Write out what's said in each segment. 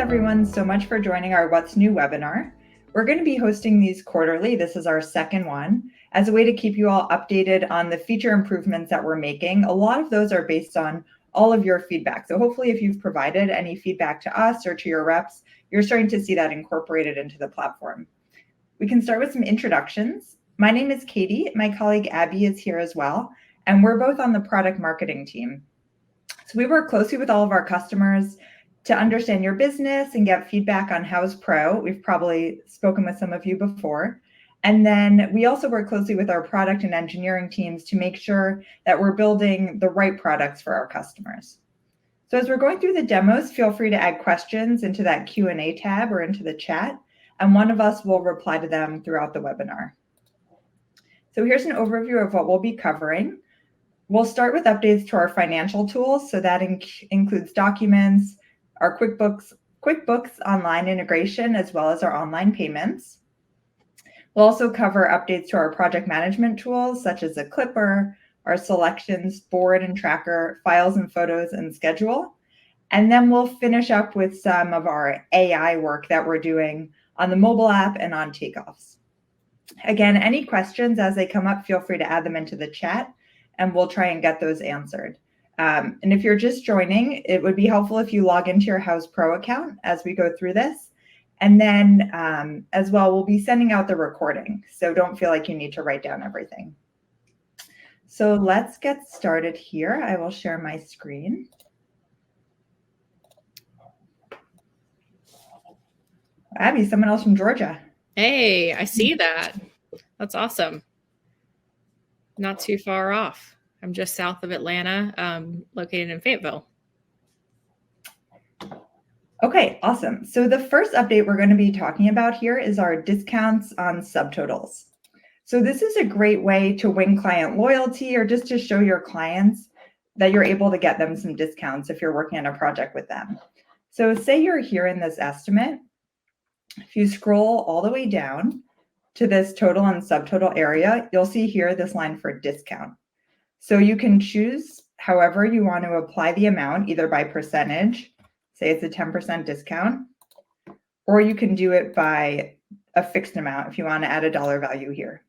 everyone so much for joining our What's New webinar. We're going to be hosting these quarterly. This is our second one as a way to keep you all updated on the feature improvements that we're making. A lot of those are based on all of your feedback. So hopefully if you've provided any feedback to us or to your reps, you're starting to see that incorporated into the platform. We can start with some introductions. My name is Katie. My colleague Abby is here as well, and we're both on the product marketing team. So we work closely with all of our customers to understand your business and get feedback on Houzz Pro. We've probably spoken with some of you before. And then we also work closely with our product and engineering teams to make sure that we're building the right products for our customers. So as we're going through the demos, feel free to add questions into that Q&A tab or into the chat, and one of us will reply to them throughout the webinar. So here's an overview of what we'll be covering. We'll start with updates to our financial tools. So that includes documents, our QuickBooks online integration, as well as our online payments. We'll also cover updates to our project management tools, such as a Clipper, our selections, board and tracker, files and photos, and schedule. And then we'll finish up with some of our AI work that we're doing on the mobile app and on takeoffs. Again, any questions as they come up, feel free to add them into the chat, and we'll try and get those answered. And if you're just joining, it would be helpful if you log into your Houzz Pro account as we go through this. And then as well, we'll be sending out the recording. So don't feel like you need to write down everything. So let's get started here. I will share my screen. Abby, someone else from Georgia. Hey, I see that. That's awesome. Not too far off. I'm just south of Atlanta, located in Fayetteville. Okay, awesome. So the first update we're going to be talking about here is our discounts on subtotals. So this is a great way to win client loyalty or just to show your clients that you're able to get them some discounts if you're working on a project with them. So say you're here in this estimate. If you scroll all the way down to this total and subtotal area, you'll see here this line for discount. So you can choose however you want to apply the amount, either by percentage, say it's a 10% discount, or you can do it by a fixed amount if you want to add a dollar value here.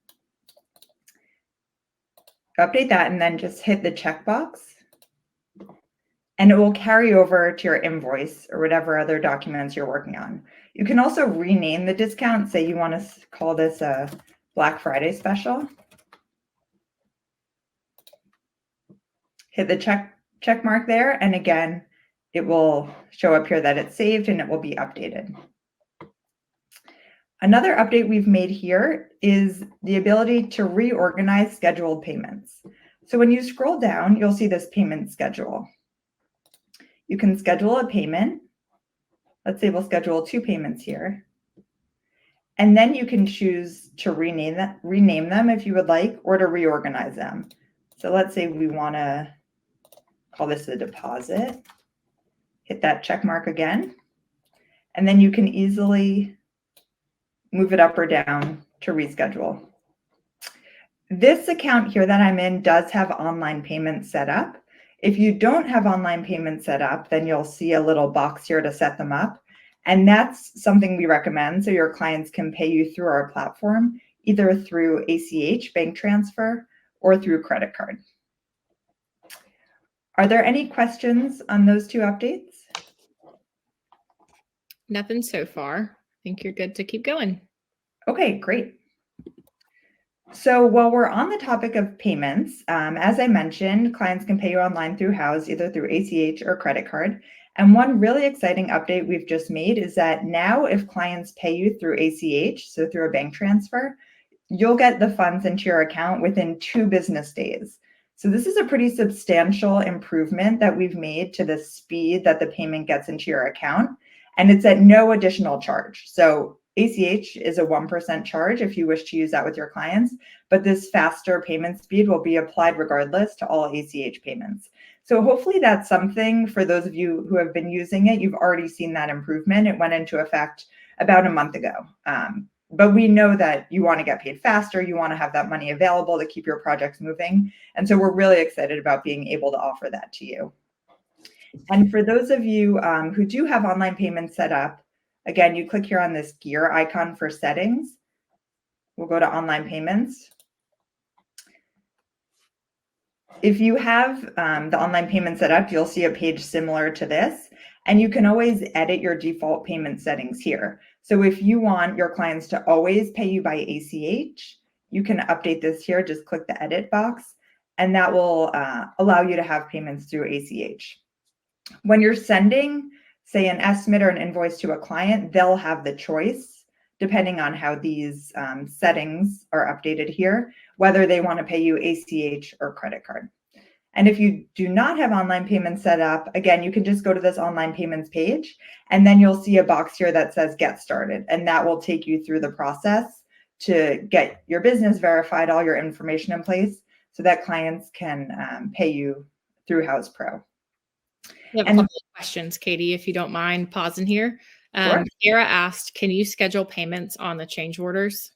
Update that and then just hit the checkbox, and it will carry over to your invoice or whatever other documents you're working on. You can also rename the discount. Say you want to call this a Black Friday special. Hit the check mark there, and again, it will show up here that it's saved and it will be updated. Another update we've made here is the ability to reorganize scheduled payments. So when you scroll down, you'll see this payment schedule. You can schedule a payment. Let's say we'll schedule 2 payments here. And then you can choose to rename them if you would like, or to reorganize them. So let's say we want to call this a deposit. Hit that check mark again. And then you can easily move it up or down to reschedule. This account here that I'm in does have online payments set up. If you don't have online payments set up, then you'll see a little box here to set them up. And that's something we recommend so your clients can pay you through our platform, either through ACH, bank transfer, or through credit card. Are there any questions on those 2 updates? Nothing so far. I think you're good to keep going. Okay, great. So while we're on the topic of payments, as I mentioned, clients can pay you online through Houzz, either through ACH or credit card. And one really exciting update we've just made is that now if clients pay you through ACH, so through a bank transfer, you'll get the funds into your account within 2 business days. So this is a pretty substantial improvement that we've made to the speed that the payment gets into your account, and it's at no additional charge. So ACH is a 1% charge if you wish to use that with your clients, but this faster payment speed will be applied regardless to all ACH payments. So hopefully that's something for those of you who have been using it, you've already seen that improvement. It went into effect about a month ago. But we know that you want to get paid faster. You want to have that money available to keep your projects moving. And so we're really excited about being able to offer that to you. And for those of you who do have online payments set up, again, you click here on this gear icon for settings. We'll go to online payments. If you have the online payment set up, you'll see a page similar to this, and you can always edit your default payment settings here. So if you want your clients to always pay you by ACH, you can update this here. Just click the edit box, and that will allow you to have payments through ACH. When you're sending, say, an estimate or an invoice to a client, they'll have the choice, depending on how these settings are updated here, whether they want to pay you ACH or credit card. And if you do not have online payments set up, again, you can just go to this online payments page, and then you'll see a box here that says get started, and that will take you through the process to get your business verified, all your information in place, so that clients can pay you through Houzz Pro. We have a couple of questions, Katie, if you don't mind pausing here. Sure. Sarah asked, can you schedule payments on the change orders?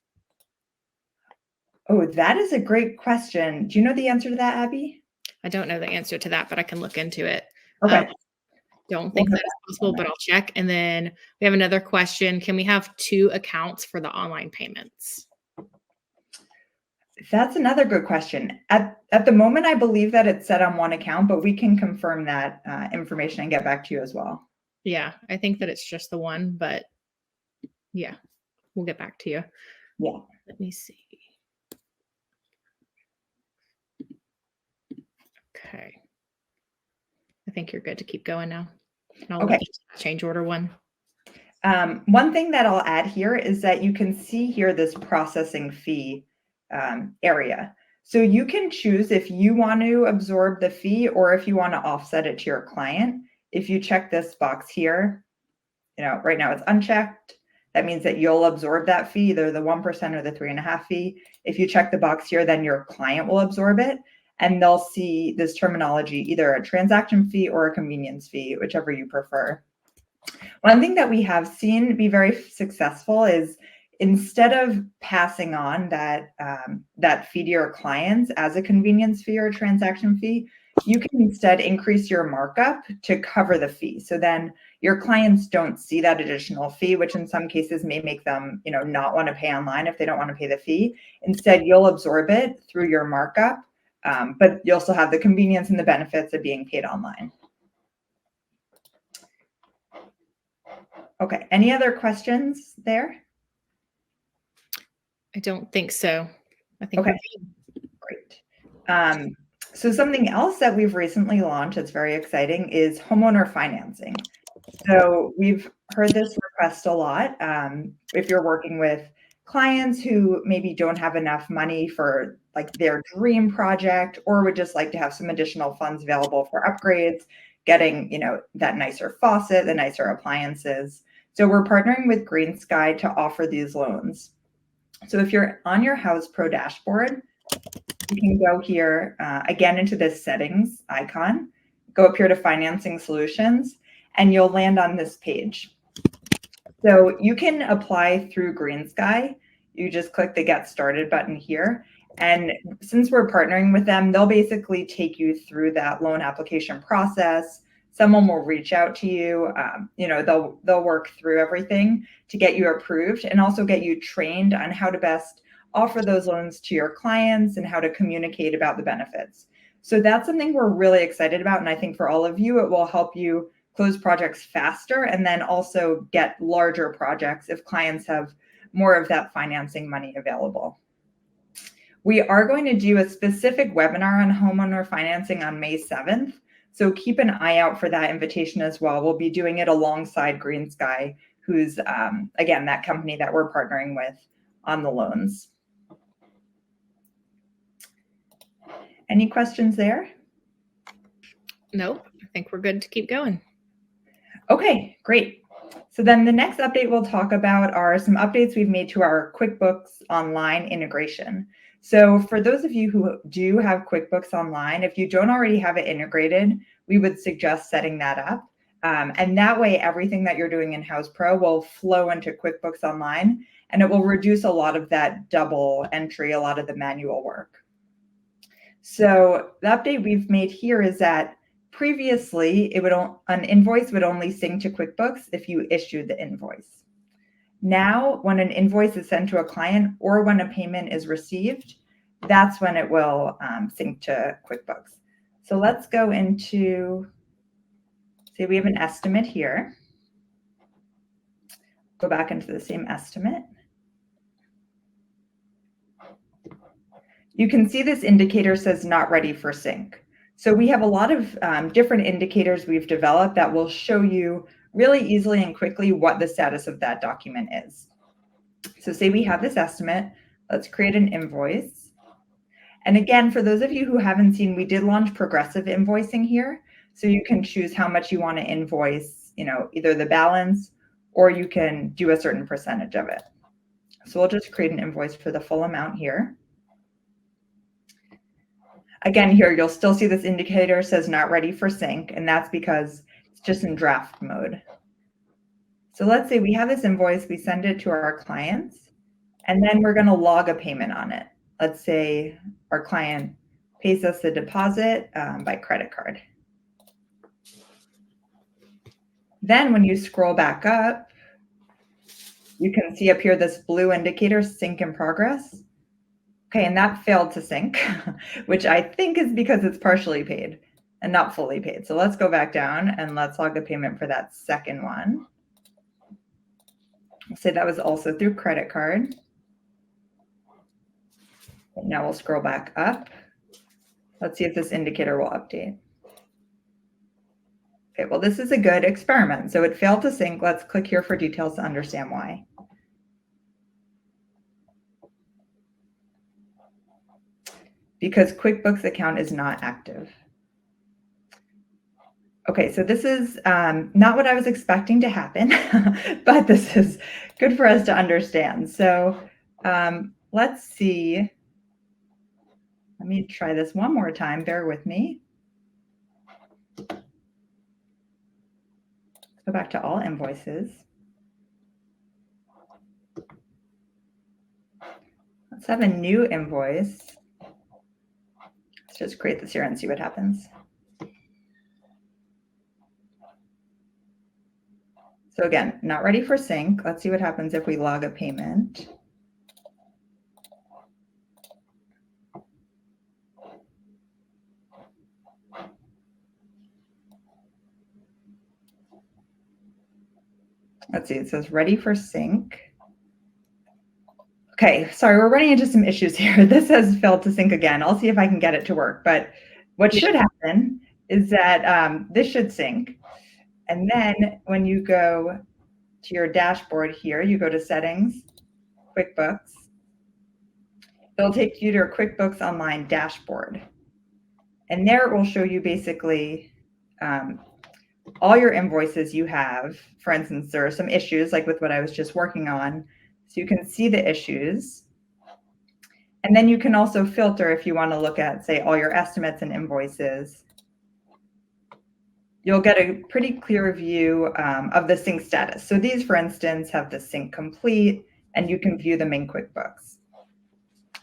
Oh, that is a great question. Do you know the answer to that, Abby? I don't know the answer to that, but I can look into it. Okay. Don't think that is possible, but I'll check. And then we have another question. Can we have 2 accounts for the online payments? That's another good question. At the moment, I believe that it's set on 1 account, but we can confirm that information and get back to you as well. Yeah, I think that it's just the one, but yeah, we'll get back to you. Yeah. Let me see. Okay. I think you're good to keep going now. Okay. Change order one. One thing that I'll add here is that you can see here this processing fee area. So you can choose if you want to absorb the fee or if you want to offset it to your client. If you check this box here, right now it's unchecked. That means that you'll absorb that fee, either the 1% or the 3.5% fee. If you check the box here, then your client will absorb it, and they'll see this terminology, either a transaction fee or a convenience fee, whichever you prefer. One thing that we have seen be very successful is instead of passing on that fee to your clients as a convenience fee or a transaction fee, you can instead increase your markup to cover the fee. So then your clients don't see that additional fee, which in some cases may make them, not want to pay online if they don't want to pay the fee. Instead, you'll absorb it through your markup, but you'll still have the convenience and the benefits of being paid online. Okay, any other questions there? I don't think so. I think okay, great. So something else that we've recently launched that's very exciting is homeowner financing. So we've heard this request a lot. If you're working with clients who maybe don't have enough money for like their dream project, or would just like to have some additional funds available for upgrades, getting, that nicer faucet, the nicer appliances. So we're partnering with Green Sky to offer these loans. So if you're on your Houzz Pro dashboard, you can go here again into this settings icon, go up here to financing solutions, and you'll land on this page. So you can apply through Green Sky. You just click the get started button here. And since we're partnering with them, they'll basically take you through that loan application process. Someone will reach out to you. They'll work through everything to get you approved and also get you trained on how to best offer those loans to your clients and how to communicate about the benefits. So that's something we're really excited about. And I think for all of you, it will help you close projects faster and then also get larger projects if clients have more of that financing money available. We are going to do a specific webinar on homeowner financing on May 7th. So keep an eye out for that invitation as well. We'll be doing it alongside Green Sky, who's, again, that company that we're partnering with on the loans. Any questions there? Nope. I think we're good to keep going. Okay, great. So then the next update we'll talk about are some updates we've made to our QuickBooks Online integration. So for those of you who do have QuickBooks Online, if you don't already have it integrated, we would suggest setting that up. And that way, everything that you're doing in Houzz Pro will flow into QuickBooks Online, and it will reduce a lot of that double entry, a lot of the manual work. So the update we've made here is that previously, an invoice would only sync to QuickBooks if you issued the invoice. Now, when an invoice is sent to a client or when a payment is received, that's when it will sync to QuickBooks. So let's go into, say we have an estimate here. Go back into the same estimate. You can see this indicator says not ready for sync. So we have a lot of different indicators we've developed that will show you really easily and quickly what the status of that document is. So say we have this estimate, let's create an invoice. And again, for those of you who haven't seen, we did launch progressive invoicing here. So you can choose how much you want to invoice, either the balance or you can do a certain percentage of it. So we'll just create an invoice for the full amount here. Again, here you'll still see this indicator says not ready for sync, and that's because it's just in draft mode. So let's say we have this invoice, we send it to our clients, and then we're going to log a payment on it. Let's say our client pays us a deposit by credit card. Then when you scroll back up, you can see up here this blue indicator, sync in progress. Okay, and that failed to sync, which I think is because it's partially paid and not fully paid. So let's go back down and let's log the payment for that second one. We'll say that was also through credit card. Now we'll scroll back up. Let's see if this indicator will update. Okay, well, this is a good experiment. So it failed to sync. Let's click here for details to understand why. Because QuickBooks account is not active. Okay, so this is not what I was expecting to happen, but this is good for us to understand. So let's see. Let me try this one more time. Bear with me. Go back to all invoices. Let's have a new invoice. Let's just create this here and see what happens. So again, not ready for sync. Let's see what happens if we log a payment. Let's see, it says ready for sync. Okay, sorry, we're running into some issues here. This has failed to sync again. I'll see if I can get it to work. But what should happen is that this should sync. And then when you go to your dashboard here, you go to settings, QuickBooks. It'll take you to your QuickBooks Online dashboard. And there it will show you basically all your invoices you have. For instance, there are some issues like with what I was just working on. So you can see the issues. And then you can also filter if you want to look at, say, all your estimates and invoices. You'll get a pretty clear view of the sync status. So these, for instance, have the sync complete, and you can view them in QuickBooks.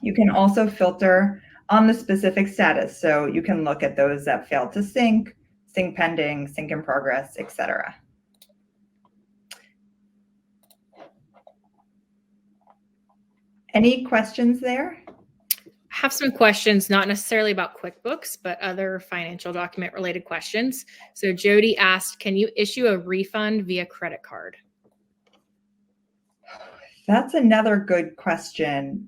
You can also filter on the specific status. So you can look at those that failed to sync, sync pending, sync in progress, etc. Any questions there? I have some questions, not necessarily about QuickBooks, but other financial document related questions. So Jody asked, can you issue a refund via credit card? That's another good question.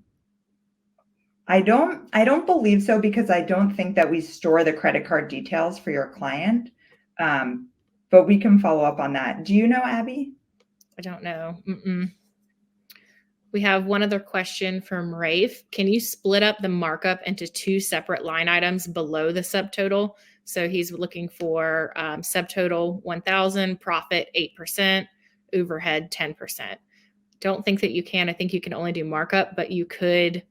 I don't believe so, because I don't think that we store the credit card details for your client, but we can follow up on that. Do you know, Abby? I don't know. We have one other question from Rafe. Can you split up the markup into two separate line items below the subtotal? So he's looking for subtotal 1,000, profit 8%, overhead 10%. Don't think that you can. I think you can only do markup, but you could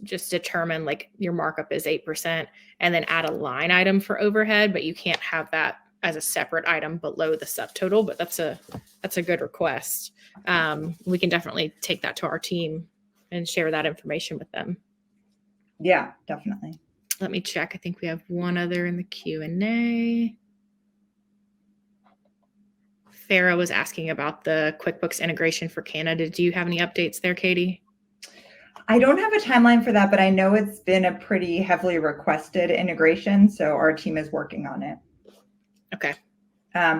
just determine like your markup is 8% and then add a line item for overhead, but you can't have that as a separate item below the subtotal. But that's a good request. We can definitely take that to our team and share that information with them. Yeah, definitely. Let me check. I think we have one other in the Q&A. Farah was asking about the QuickBooks integration for Canada. Do you have any updates there, Katie? I don't have a timeline for that, but I know it's been a pretty heavily requested integration, so our team is working on it. Okay.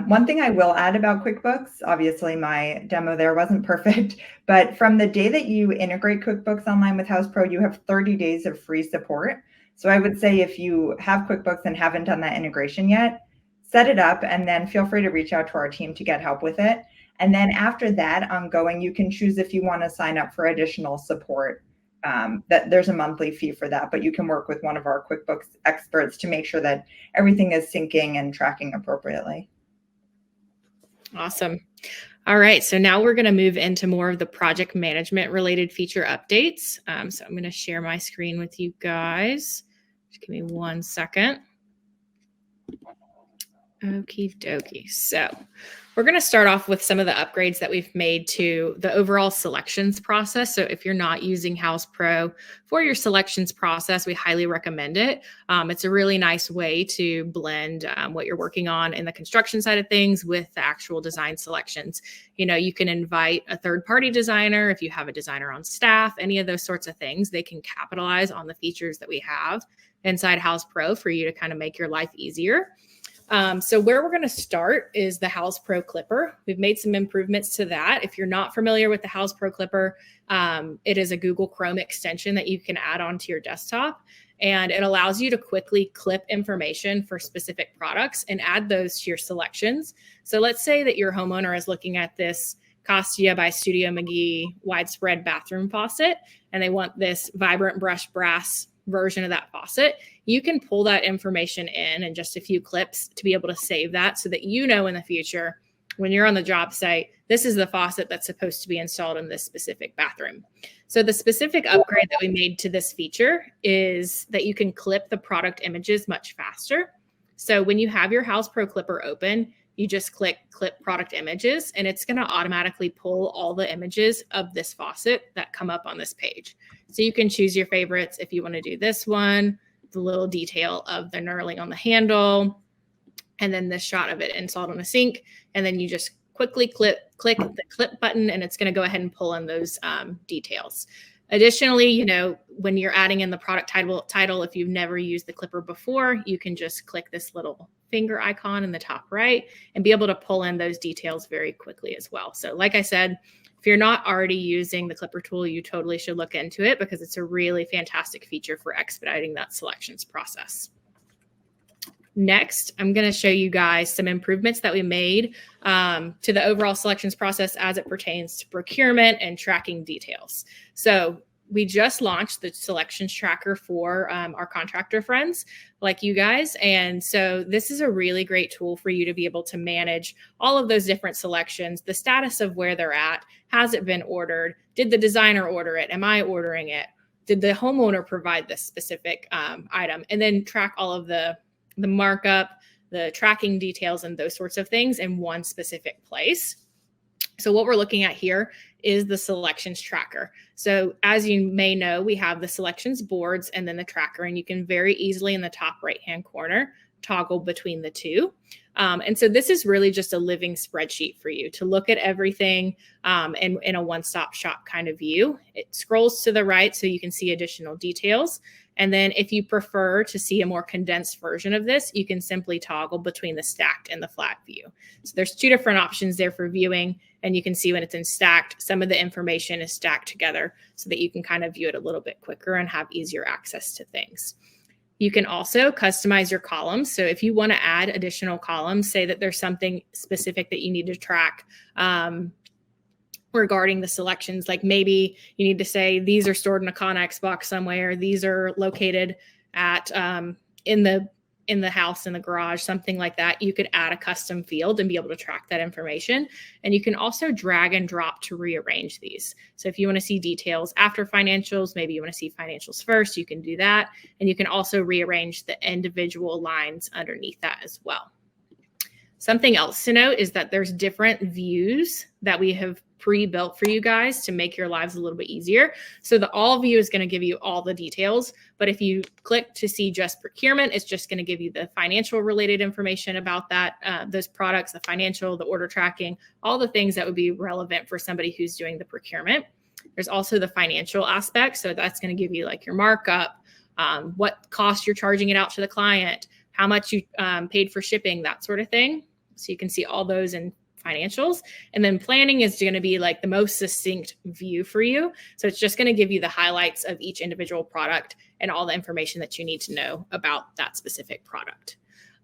One thing I will add about QuickBooks, obviously my demo there wasn't perfect, but from the day that you integrate QuickBooks Online with Houzz Pro, you have 30 days of free support. So I would say if you have QuickBooks and haven't done that integration yet, set it up and then feel free to reach out to our team to get help with it. And then after that, ongoing, you can choose if you want to sign up for additional support. That there's a monthly fee for that, but you can work with one of our QuickBooks experts to make sure that everything is syncing and tracking appropriately. Awesome. All right. So now we're going to move into more of the project management related feature updates. So I'm going to share my screen with you guys. Just give me 1 second. Okie dokie. So we're going to start off with some of the upgrades that we've made to the overall selections process. So if you're not using Houzz Pro for your selections process, we highly recommend it. It's a really nice way to blend what you're working on in the construction side of things with the actual design selections. You know, you can invite a third-party designer if you have a designer on staff, any of those sorts of things. They can capitalize on the features that we have inside Houzz Pro for you to kind of make your life easier. So where we're going to start is the Houzz Pro Clipper. We've made some improvements to that. If you're not familiar with the Houzz Pro Clipper, it is a Google Chrome extension that you can add onto your desktop, and it allows you to quickly clip information for specific products and add those to your selections. So let's say that your homeowner is looking at this Costia by Studio McGee widespread bathroom faucet, and they want this vibrant brushed brass version of that faucet. You can pull that information in just a few clips to be able to save that so that you know in the future when you're on the job site, this is the faucet that's supposed to be installed in this specific bathroom. So the specific upgrade that we made to this feature is that you can clip the product images much faster. So when you have your Houzz Pro Clipper open, you just click Clip Product Images, and it's going to automatically pull all the images of this faucet that come up on this page. So you can choose your favorites if you want to do this one, the little detail of the knurling on the handle, and then this shot of it installed on a sink. And then you just quickly click the clip button, and it's going to go ahead and pull in those details. Additionally, you know, when you're adding in the product title, if you've never used the clipper before, you can just click this little finger icon in the top right and be able to pull in those details very quickly as well. So like I said, if you're not already using the clipper tool, you totally should look into it because it's a really fantastic feature for expediting that selections process. Next, I'm going to show you guys some improvements that we made to the overall selections process as it pertains to procurement and tracking details. So we just launched the selections tracker for our contractor friends like you guys. And so this is a really great tool for you to be able to manage all of those different selections, the status of where they're at. Has it been ordered? Did the designer order it? Am I ordering it? Did the homeowner provide this specific item? And then track all of the markup, the tracking details, and those sorts of things in one specific place. So what we're looking at here is the selections tracker. So as you may know, we have the selections boards and then the tracker, and you can very easily in the top right-hand corner toggle between the two. And so this is really just a living spreadsheet for you to look at everything in a one-stop shop kind of view. It scrolls to the right so you can see additional details. And then if you prefer to see a more condensed version of this, you can simply toggle between the stacked and the flat view. So there's two different options there for viewing, and you can see when it's in stacked, some of the information is stacked together so that you can kind of view it a little bit quicker and have easier access to things. You can also customize your columns. So if you want to add additional columns, say that there's something specific that you need to track regarding the selections, like maybe you need to say these are stored in a Connex box somewhere, these are located at in the house, in the garage, something like that. You could add a custom field and be able to track that information. And you can also drag and drop to rearrange these. So if you want to see details after financials, maybe you want to see financials first, you can do that. And you can also rearrange the individual lines underneath that as well. Something else to note is that there's different views that we have pre-built for you guys to make your lives a little bit easier. So the all view is going to give you all the details. But if you click to see just procurement, it's just going to give you the financial related information about that, those products, the financial, the order tracking, all the things that would be relevant for somebody who's doing the procurement. There's also the financial aspect. So that's going to give you like your markup, what cost you're charging it out to the client, how much you paid for shipping, that sort of thing. So you can see all those in financials. And then planning is going to be like the most succinct view for you. So it's just going to give you the highlights of each individual product and all the information that you need to know about that specific product.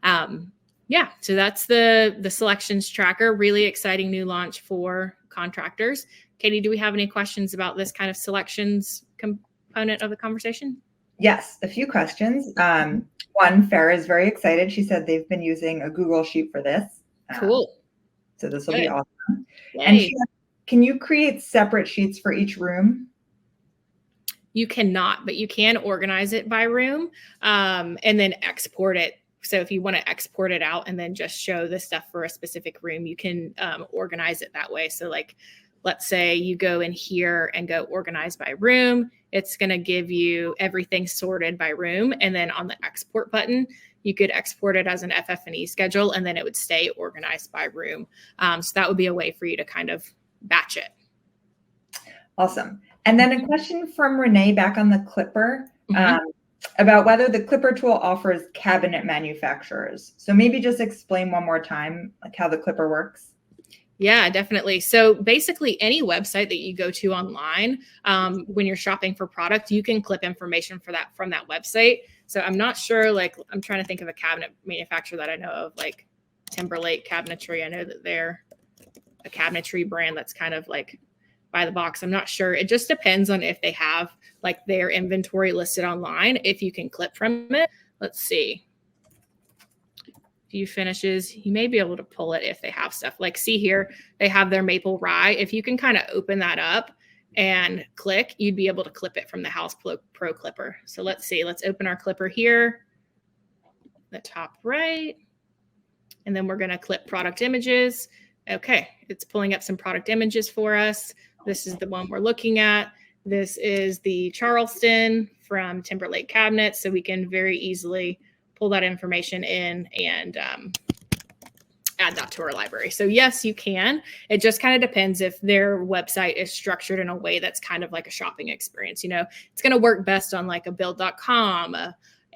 Yeah, so that's the selections tracker. Really exciting new launch for contractors. Katie, do we have any questions about this kind of selections component of the conversation? Yes, a few questions. One, Farah is very excited. She said they've been using a Google Sheet for this. Cool. So this will be awesome. Yay. And she, can you create separate sheets for each room? You cannot, but you can organize it by room and then export it. So if you want to export it out and then just show the stuff for a specific room, you can organize it that way. So like, let's say you go in here and go organize by room. It's going to give you everything sorted by room. And then on the export button, you could export it as an FF&E schedule, and then it would stay organized by room. So that would be a way for you to kind of batch it. Awesome. And then a question from Renee back on the Clipper about whether the Clipper tool offers cabinet manufacturers. So maybe just explain one more time like how the Clipper works. Yeah, definitely. So basically any website that you go to online, when you're shopping for product, you can clip information for that from that website. So I'm not sure, like, I'm trying to think of a cabinet manufacturer that I know of, like Timberlake Cabinetry. I know that they're a cabinetry brand that's kind of like by the box. I'm not sure. It just depends on if they have like their inventory listed online, if you can clip from it. Let's see. View finishes, you may be able to pull it if they have stuff. Like see here, they have their maple rye. If you can kind of open that up and click, you'd be able to clip it from the Houzz Pro Clipper. So let's see, let's open our clipper here, the top right, and then we're going to clip product images. Okay, it's pulling up some product images for us. This is the one we're looking at. This is the Charleston from Timberlake Cabinets, so we can very easily pull that information in and add that to our library. So yes, you can. It just kind of depends if their website is structured in a way that's kind of like a shopping experience. You know, it's going to work best on like a build.com,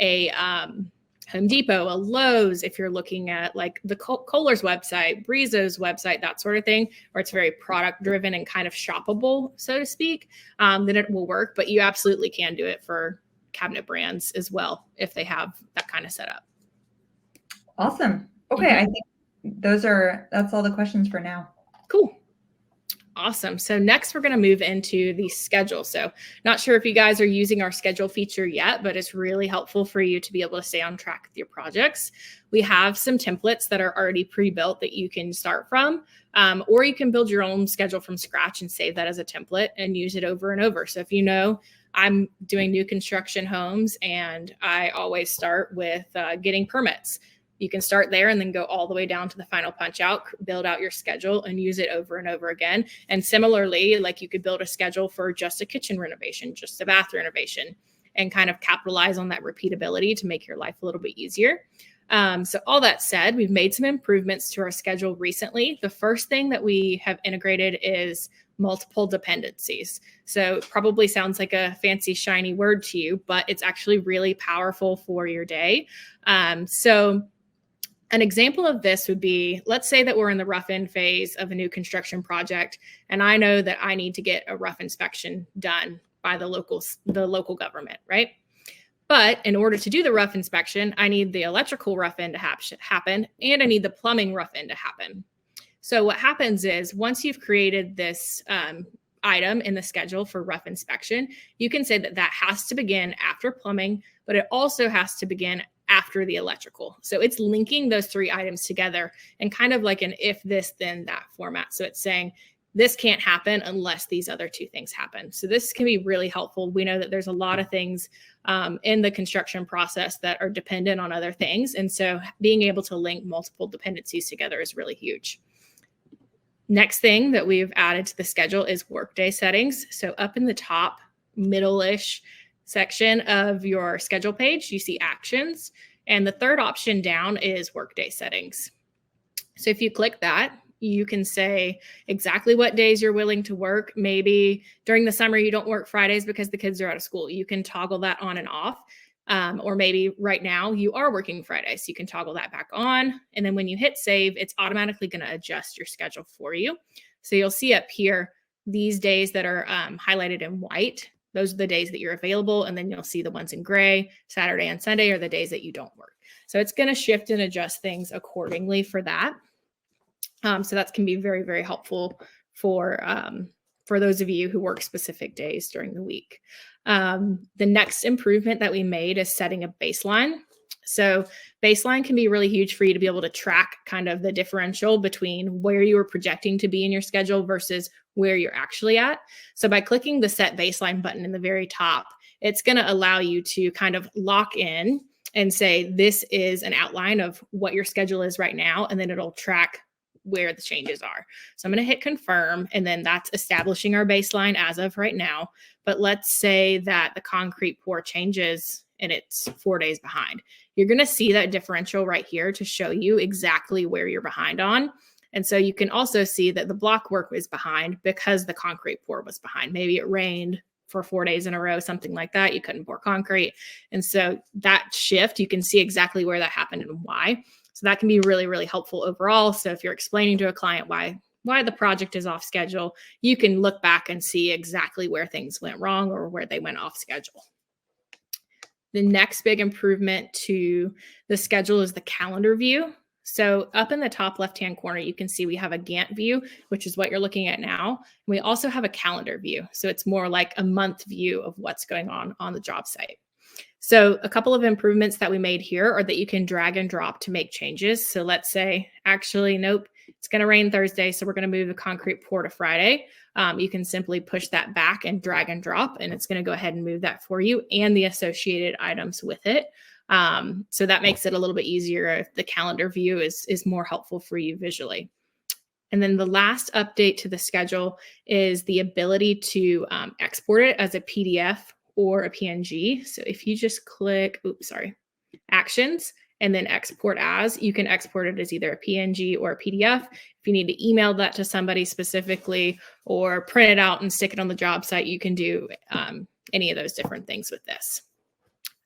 a Home Depot, a Lowe's, if you're looking at like the Kohler's website, Brizo's website, that sort of thing, where it's very product driven and kind of shoppable, so to speak, then it will work. But you absolutely can do it for cabinet brands as well if they have that kind of setup. Awesome. Okay, I think that's all the questions for now. Cool. Awesome. So next we're going to move into the schedule. So not sure if you guys are using our schedule feature yet, but it's really helpful for you to be able to stay on track with your projects. We have some templates that are already pre-built that you can start from, or you can build your own schedule from scratch and save that as a template and use it over and over. So if you know, I'm doing new construction homes and I always start with getting permits. You can start there and then go all the way down to the final punch out, build out your schedule and use it over and over again. And similarly, like you could build a schedule for just a kitchen renovation, just a bath renovation, and kind of capitalize on that repeatability to make your life a little bit easier. So all that said, we've made some improvements to our schedule recently. The first thing that we have integrated is multiple dependencies. So it probably sounds like a fancy, shiny word to you, but it's actually really powerful for your day. So an example of this would be, let's say that we're in the rough in phase of a new construction project, and I know that I need to get a rough inspection done by the local government, right? But in order to do the rough inspection, I need the electrical rough in to happen, and I need the plumbing rough in to happen. So what happens is once you've created this item in the schedule for rough inspection, you can say that that has to begin after plumbing, but it also has to begin after the electrical. So it's linking those three items together and kind of like an if this, then that format. So it's saying this can't happen unless these other two things happen. So this can be really helpful. We know that there's a lot of things in the construction process that are dependent on other things. And so being able to link multiple dependencies together is really huge. Next thing that we've added to the schedule is workday settings. So up in the top middle-ish section of your schedule page, you see actions. And the third option down is workday settings. So if you click that, you can say exactly what days you're willing to work. Maybe during the summer, you don't work Fridays because the kids are out of school. You can toggle that on and off. Or maybe right now you are working Fridays. So you can toggle that back on. And then when you hit save, it's automatically going to adjust your schedule for you. So you'll see up here, these days that are highlighted in white, those are the days that you're available. And then you'll see the ones in gray, Saturday and Sunday are the days that you don't work. So it's going to shift and adjust things accordingly for that. So that can be very, very helpful for those of you who work specific days during the week. The next improvement that we made is setting a baseline. So baseline can be really huge for you to be able to track kind of the differential between where you were projecting to be in your schedule versus where you're actually at. So by clicking the set baseline button in the very top, it's going to allow you to kind of lock in and say, this is an outline of what your schedule is right now. And then it'll track where the changes are. So I'm going to hit confirm, and then that's establishing our baseline as of right now. But let's say that the concrete pour changes and it's 4 days behind. You're going to see that differential right here to show you exactly where you're behind on. And so you can also see that the block work was behind because the concrete pour was behind. Maybe it rained for 4 days in a row, something like that. You couldn't pour concrete. And so that shift, you can see exactly where that happened and why. So that can be really, really helpful overall. So if you're explaining to a client why the project is off schedule, you can look back and see exactly where things went wrong or where they went off schedule. The next big improvement to the schedule is the calendar view. So up in the top left-hand corner, you can see we have a Gantt view, which is what you're looking at now. We also have a calendar view. So it's more like a month view of what's going on the job site. So a couple of improvements that we made here are that you can drag and drop to make changes. So let's say, actually, nope, it's going to rain Thursday, so we're going to move the concrete pour to Friday. You can simply push that back and drag and drop, and it's going to go ahead and move that for you and the associated items with it. So that makes it a little bit easier if the calendar view is more helpful for you visually. And then the last update to the schedule is the ability to export it as a PDF or a PNG. So if you just click, actions, and then export as, you can export it as either a PNG or a PDF. If you need to email that to somebody specifically or print it out and stick it on the job site, you can do any of those different things with this.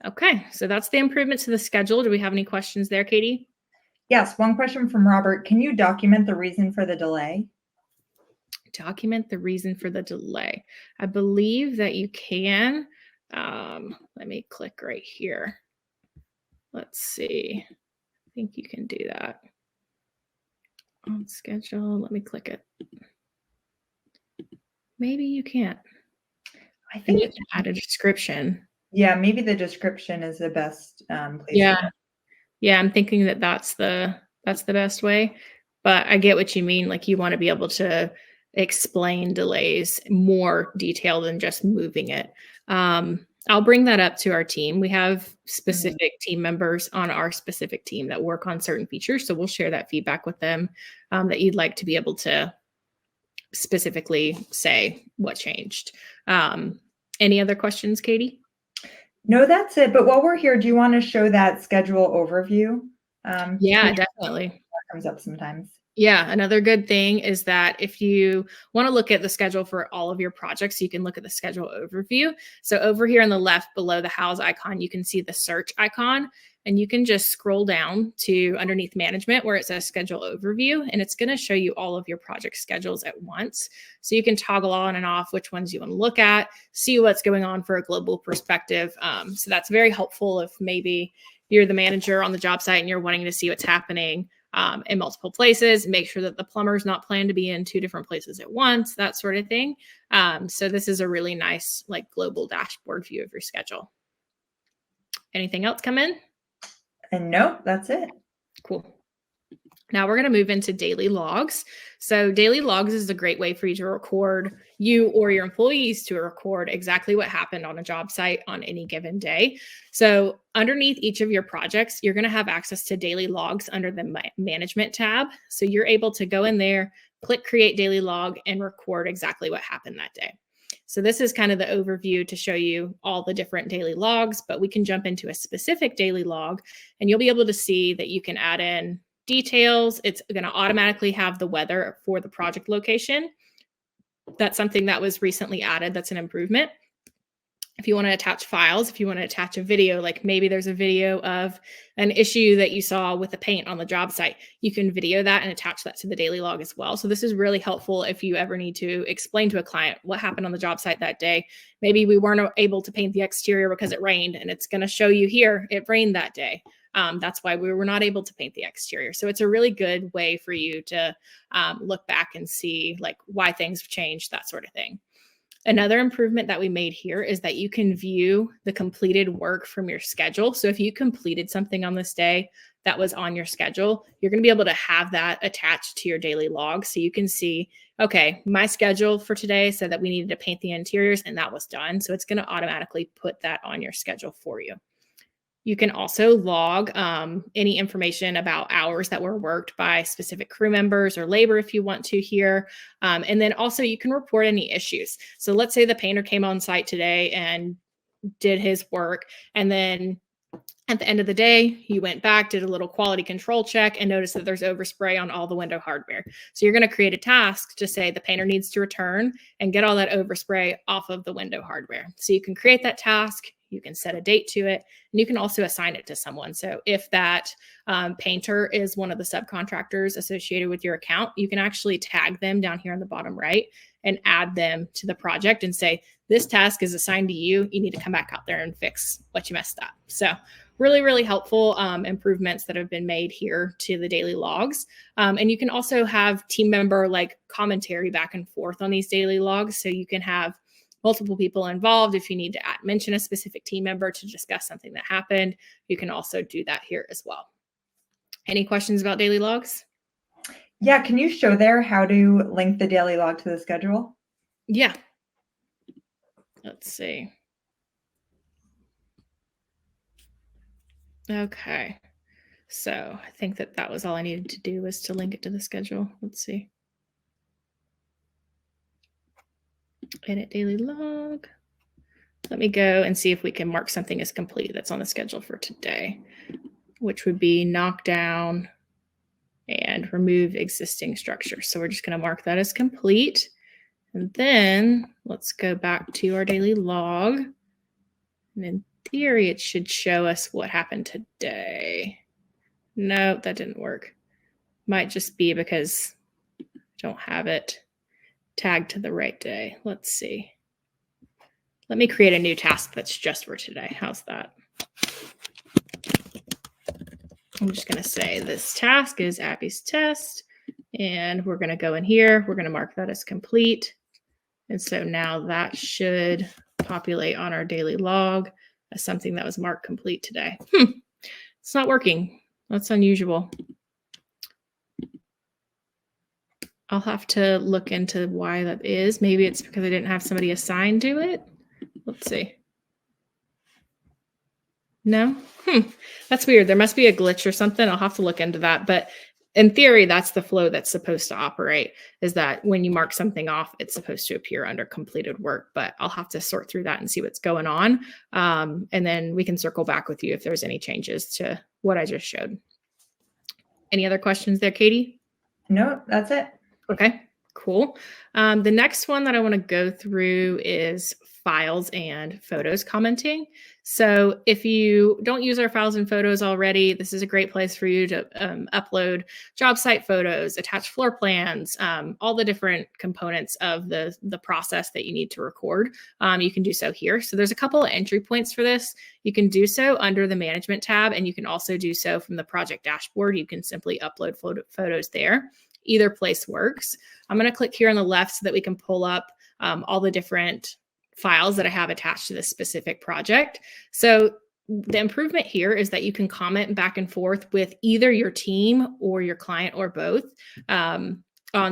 Okay, so that's the improvement to the schedule. Do we have any questions there, Katie? Yes, one question from Robert. Can you document the reason for the delay? Document the reason for the delay. I believe that you can. Let me click right here. Let's see. I think you can do that. On schedule, let me click it. Maybe you can't. I think you can add a description. Yeah, maybe the description is the best place. Yeah, I'm thinking that that's the best way. But I get what you mean. Like you want to be able to explain delays more detailed than just moving it. I'll bring that up to our team. We have specific team members on our specific team that work on certain features. So we'll share that feedback with them that you'd like to be able to specifically say what changed. Any other questions, Katie? No, that's it. But while we're here, do you want to show that schedule overview? Yeah, definitely. That comes up sometimes. Yeah, another good thing is that if you want to look at the schedule for all of your projects, you can look at the schedule overview. So over here on the left below the Houzz icon, you can see the search icon, and you can just scroll down to underneath management where it says schedule overview, and it's going to show you all of your project schedules at once. So you can toggle on and off which ones you want to look at, see what's going on for a global perspective. So that's very helpful if maybe you're the manager on the job site and you're wanting to see what's happening in multiple places, make sure that the plumber's not planned to be in 2 different places at once, that sort of thing. So this is a really nice like global dashboard view of your schedule. Anything else come in? And no, that's it. Cool. Now we're going to move into daily logs. So daily logs is a great way for you to record, you or your employees to record exactly what happened on a job site on any given day. So underneath each of your projects, you're going to have access to daily logs under the management tab. So you're able to go in there, click create daily log, and record exactly what happened that day. So this is kind of the overview to show you all the different daily logs, but we can jump into a specific daily log and you'll be able to see that you can add in details. It's going to automatically have the weather for the project location. That's something that was recently added. That's an improvement. If you want to attach files, if you want to attach a video, like maybe there's a video of an issue that you saw with the paint on the job site, you can video that and attach that to the daily log as well. So this is really helpful if you ever need to explain to a client what happened on the job site that day. Maybe we weren't able to paint the exterior because it rained, and it's going to show you here, it rained that day. That's why we were not able to paint the exterior. So it's a really good way for you to look back and see like why things have changed, that sort of thing. Another improvement that we made here is that you can view the completed work from your schedule. So if you completed something on this day that was on your schedule, you're going to be able to have that attached to your daily log. So you can see, okay, my schedule for today said that we needed to paint the interiors and that was done. So it's going to automatically put that on your schedule for you. You can also log any information about hours that were worked by specific crew members or labor if you want to here. And then also you can report any issues. So let's say the painter came on site today and did his work, and then at the end of the day, he went back, did a little quality control check, and noticed that there's overspray on all the window hardware. So you're going to create a task to say the painter needs to return and get all that overspray off of the window hardware. So you can create that task, you can set a date to it, and you can also assign it to someone. So if that painter is one of the subcontractors associated with your account, you can actually tag them down here on the bottom right and add them to the project and say, this task is assigned to you. You need to come back out there and fix what you messed up. So really, really helpful improvements that have been made here to the daily logs. And you can also have team member like commentary back and forth on these daily logs. So you can have multiple people involved. If you need to mention a specific team member to discuss something that happened, you can also do that here as well. Any questions about daily logs? Yeah, can you show there how to link the daily log to the schedule? Yeah. Let's see. Okay. So I think that was all I needed to do was to link it to the schedule. Let's see. Edit daily log. Let me go and see if we can mark something as complete that's on the schedule for today, which would be knock down and remove existing structure. So we're just going to mark that as complete. And then let's go back to our daily log. And in theory, it should show us what happened today. No, that didn't work. Might just be because I don't have it tagged to the right day. Let's see. Let me create a new task that's just for today. How's that? I'm just going to say this task is Abby's test, and we're going to go in here. We're going to mark that as complete. And so now that should populate on our daily log as something that was marked complete today. It's not working. That's unusual. I'll have to look into why that is. Maybe it's because I didn't have somebody assigned to it. Let's see. No? That's weird. There must be a glitch or something. I'll have to look into that. But in theory, that's the flow that's supposed to operate, is that when you mark something off, it's supposed to appear under completed work. But I'll have to sort through that and see what's going on. And then we can circle back with you if there's any changes to what I just showed. Any other questions there, Katie? No, that's it. Okay, cool. The next one that I want to go through is files and photos commenting. So if you don't use our files and photos already, this is a great place for you to upload job site photos, attach floor plans, all the different components of the process that you need to record. You can do so here. So there's a couple of entry points for this. You can do so under the management tab, and you can also do so from the project dashboard. You can simply upload photos there. Either place works. I'm going to click here on the left so that we can pull up all the different files that I have attached to this specific project. So the improvement here is that you can comment back and forth with either your team or your client or both on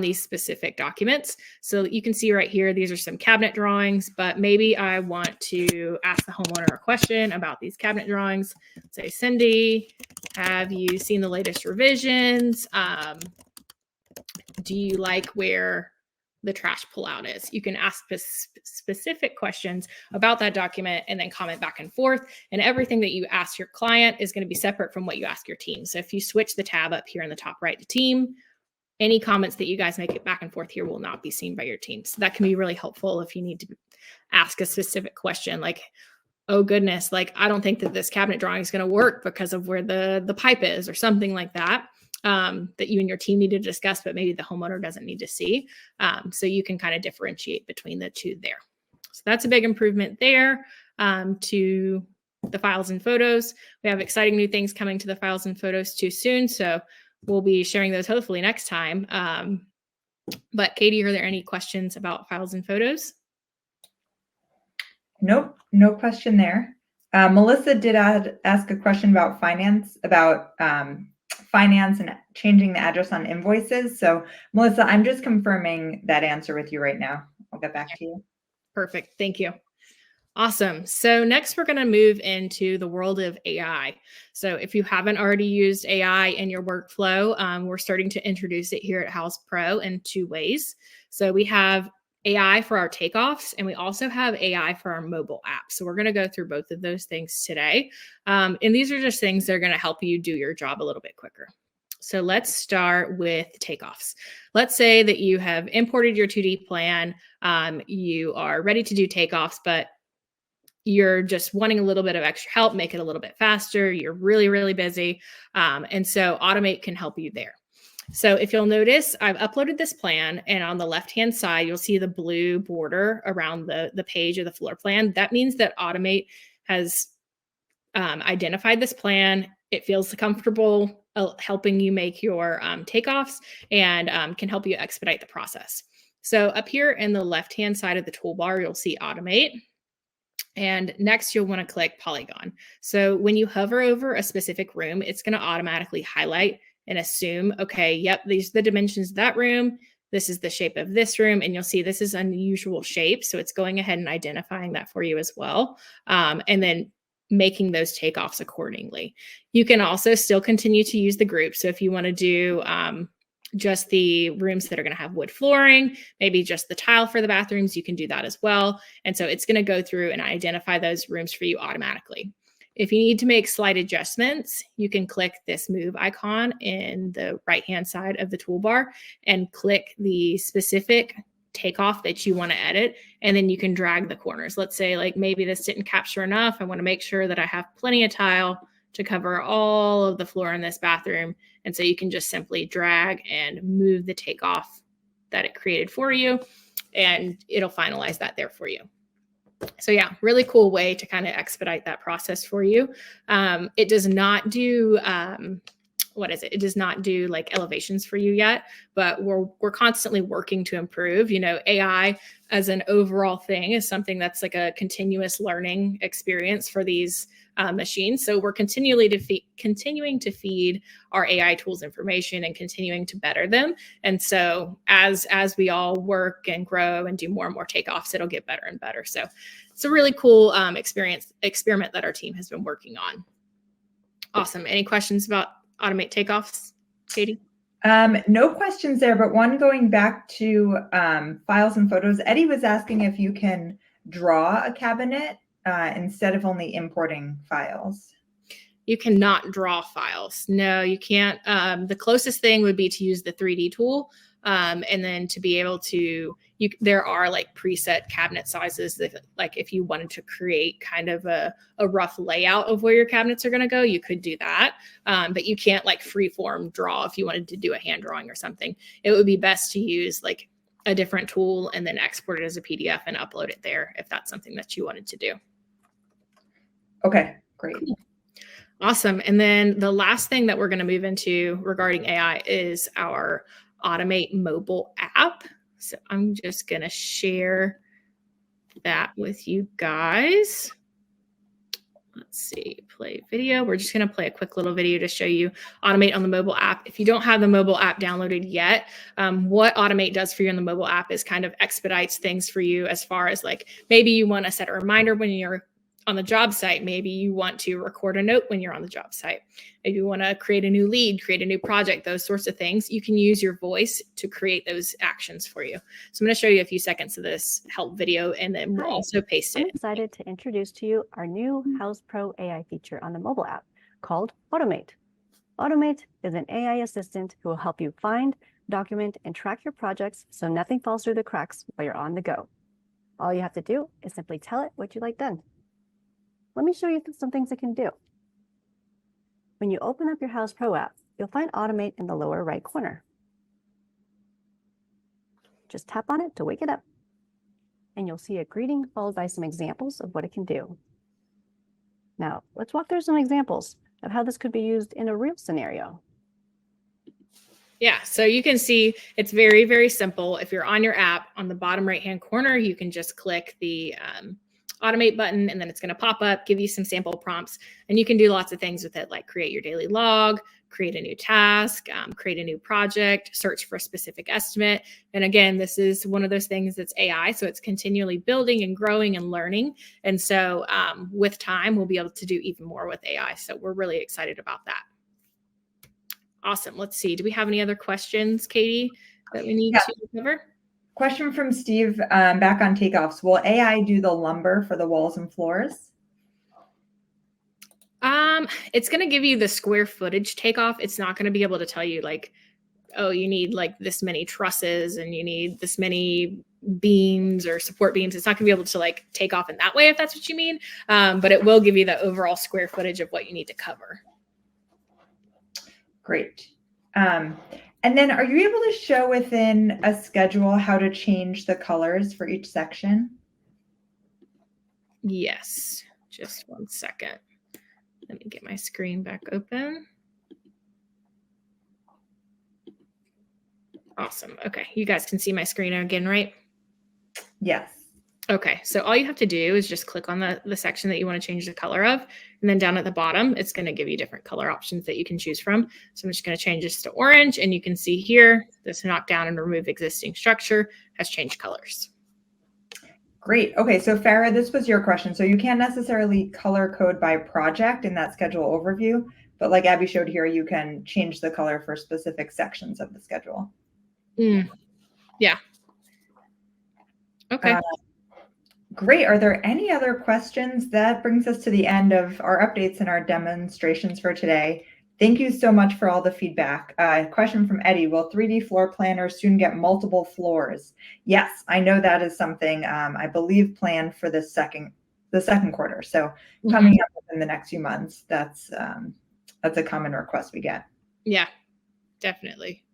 these specific documents. So you can see right here, these are some cabinet drawings, but maybe I want to ask the homeowner a question about these cabinet drawings. Say, Cindy, have you seen the latest revisions? do you like where the trash pullout is? You can ask specific questions about that document and then comment back and forth. And everything that you ask your client is going to be separate from what you ask your team. So if you switch the tab up here in the top right to team, any comments that you guys make it back and forth here will not be seen by your team. So that can be really helpful if you need to ask a specific question like, oh goodness, like I don't think that this cabinet drawing is going to work because of where the pipe is or something like that. That you and your team need to discuss, but maybe the homeowner doesn't need to see. So you can kind of differentiate between the two there. So that's a big improvement there to the files and photos. We have exciting new things coming to the files and photos too soon. So we'll be sharing those hopefully next time. But Katie, are there any questions about files and photos? Nope, no question there. Melissa did ask a question about finance, finance and changing the address on invoices. So Melissa, I'm just confirming that answer with you right now. I'll get back to you. Perfect. Thank you. Awesome. So next we're going to move into the world of AI. So if you haven't already used AI in your workflow, we're starting to introduce it here at Houzz Pro in two ways. So we have AI for our takeoffs, and we also have AI for our mobile app. So we're going to go through both of those things today. And these are just things that are going to help you do your job a little bit quicker. So let's start with takeoffs. Let's say that you have imported your 2D plan. You are ready to do takeoffs, but you're just wanting a little bit of extra help, make it a little bit faster. You're really, really busy. And so Automate can help you there. So if you'll notice, I've uploaded this plan, and on the left-hand side, you'll see the blue border around the page of the floor plan. That means that Automate has identified this plan. It feels comfortable helping you make your takeoffs and can help you expedite the process. So up here in the left-hand side of the toolbar, you'll see Automate. And next, you'll want to click Polygon. So when you hover over a specific room, it's going to automatically highlight and assume, okay, yep, these are the dimensions of that room. This is the shape of this room. And you'll see this is unusual shape. So it's going ahead and identifying that for you as well. And then making those takeoffs accordingly. You can also still continue to use the group. So if you want to do just the rooms that are going to have wood flooring, maybe just the tile for the bathrooms, you can do that as well. And so it's going to go through and identify those rooms for you automatically. If you need to make slight adjustments, you can click this move icon in the right-hand side of the toolbar and click the specific takeoff that you want to edit. And then you can drag the corners. Let's say like maybe this didn't capture enough. I want to make sure that I have plenty of tile to cover all of the floor in this bathroom. And so you can just simply drag and move the takeoff that it created for you, and it'll finalize that there for you. So yeah, really cool way to kind of expedite that process for you. It does not do, It does not do like elevations for you yet, but we're constantly working to improve. You know, AI as an overall thing is something that's like a continuous learning experience for these machines. So we're continuing to feed our AI tools information and continuing to better them. And so as we all work and grow and do more and more takeoffs, it'll get better and better. So it's a really cool experiment that our team has been working on. Awesome. Any questions about Automate takeoffs, Katie? No questions there, but one going back to files and photos. Eddie was asking if you can draw a cabinet instead of only importing files. You cannot draw files. No, you can't. The closest thing would be to use the 3D tool. And then to be able to, there are like preset cabinet sizes that, like if you wanted to create kind of a rough layout of where your cabinets are going to go, you could do that. But you can't like freeform draw if you wanted to do a hand drawing or something. It would be best to use like a different tool and then export it as a PDF and upload it there if that's something that you wanted to do. Okay, great. Cool. Awesome. And then the last thing that we're going to move into regarding AI is our Automate mobile app. So I'm just going to share that with you guys. Let's see, play video. We're just going to play a quick little video to show you Automate on the mobile app. If you don't have the mobile app downloaded yet, what Automate does for you on the mobile app is kind of expedites things for you as far as like maybe you want to set a reminder when you're on the job site, maybe you want to record a note when you're on the job site. Maybe you want to create a new lead, create a new project, those sorts of things. You can use your voice to create those actions for you. So I'm going to show you a few seconds of this help video, and then we'll also paste it. I'm excited to introduce to you our new Houzz Pro AI feature on the mobile app called Automate. Automate is an AI assistant who will help you find, document, and track your projects so nothing falls through the cracks while you're on the go. All you have to do is simply tell it what you'd like done. Let me show you some things it can do. When you open up your Houzz Pro app, you'll find Automate in the lower right corner. Just tap on it to wake it up, and you'll see a greeting followed by some examples of what it can do. Now, let's walk through some examples of how this could be used in a real scenario. Yeah, so you can see it's very, very simple. If you're on your app, on the bottom right-hand corner, you can just click the automate button, and then it's going to pop up, give you some sample prompts, and you can do lots of things with it, like create your daily log, create a new task, create a new project, search for a specific estimate. And again, this is one of those things that's AI, so it's continually building and growing and learning. And so with time, we'll be able to do even more with AI. So we're really excited about that. Awesome. Let's see. Do we have any other questions, Katie, that we need to cover? Question from Steve back on takeoffs. Will AI do the lumber for the walls and floors? It's going to give you the square footage takeoff. It's not going to be able to tell you like, oh, you need like this many trusses and you need this many beams or support beams. It's not going to be able to like take off in that way, if that's what you mean. But it will give you the overall square footage of what you need to cover. Great. And then are you able to show within a schedule how to change the colors for each section? Yes. Just one second. Let me get my screen back open. Awesome. Okay. You guys can see my screen again, right? Yes. Okay. So all you have to do is just click on the section that you want to change the color of. And then down at the bottom, it's going to give you different color options that you can choose from. So I'm just going to change this to orange. And you can see here, this knock down and remove existing structure has changed colors. Great. Okay, so Farah, this was your question. So you can't necessarily color code by project in that schedule overview, but like Abby showed here, you can change the color for specific sections of the schedule. Yeah. Okay. Great. Are there any other questions? That brings us to the end of our updates and our demonstrations for today. Thank you so much for all the feedback. Question from Eddie, will 3D floor planners soon get multiple floors? Yes, I know that is something I believe planned for the second quarter. So coming up in the next few months, that's a common request we get. Yeah, definitely.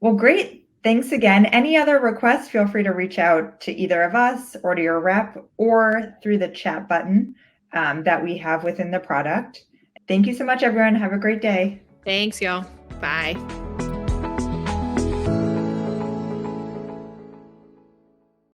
Well, great. Thanks again. Any other requests, feel free to reach out to either of us or to your rep or through the chat button that we have within the product. Thank you so much, everyone. Have a great day. Thanks, y'all. Bye.